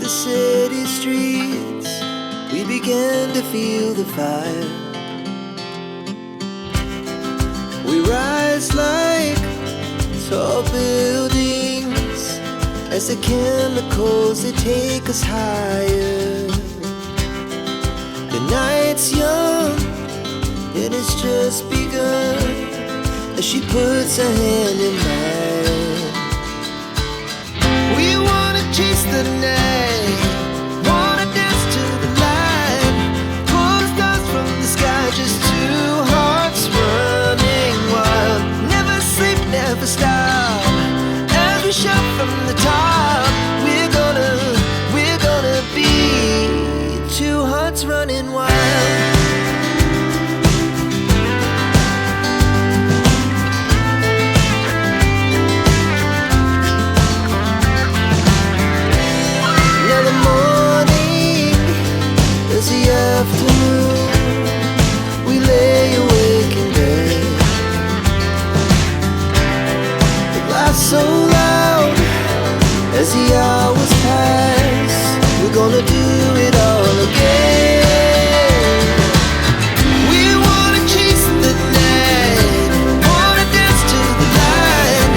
the city streets, we began to feel the fire. We rise like tall buildings as the chemicals, they take us higher. The night's young and it's just begun as she puts her hand in mine. We wanna chase the night, wanna dance to the light, pull the stars from the sky, just two hearts running wild. Never sleep, never stop, as we shout from the top. We're gonna be two hearts running wild. Afternoon, we lay awake in bed. The laughs so loud as the hours pass. We're gonna do it all again. We wanna chase the night, wanna dance to the light,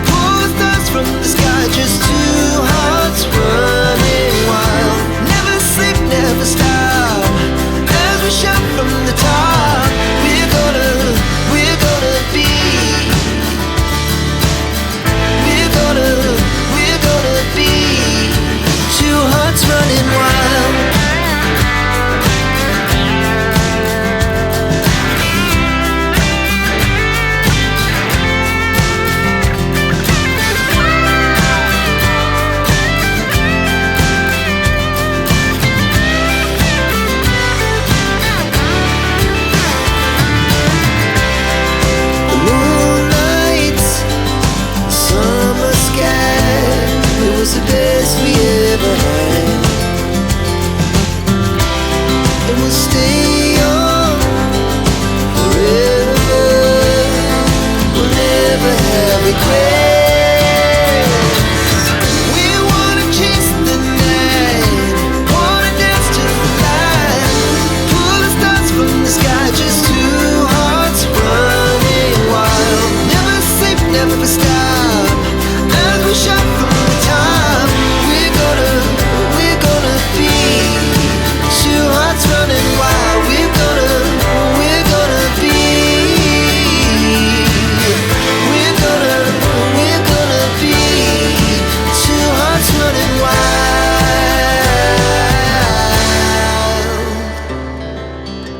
pull the stars from the sky, just two hearts running wild. Never sleep, never stop, shout from the top. We're gonna be, we're gonna be two hearts running wild. The best we ever had, and we'll stay young forever. We'll never have regrets. We wanna chase the night, wanna dance to the light, pull the stars from the sky, just two hearts running wild. Never sleep, never stop, as we shout from the top. Running wild, we're gonna be, we're gonna be two hearts running wild.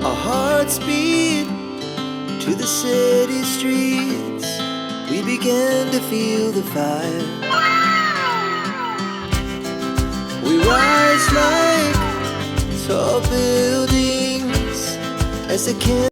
Our hearts beat to the city streets, we began to feel the fire. We rise like tall buildings as the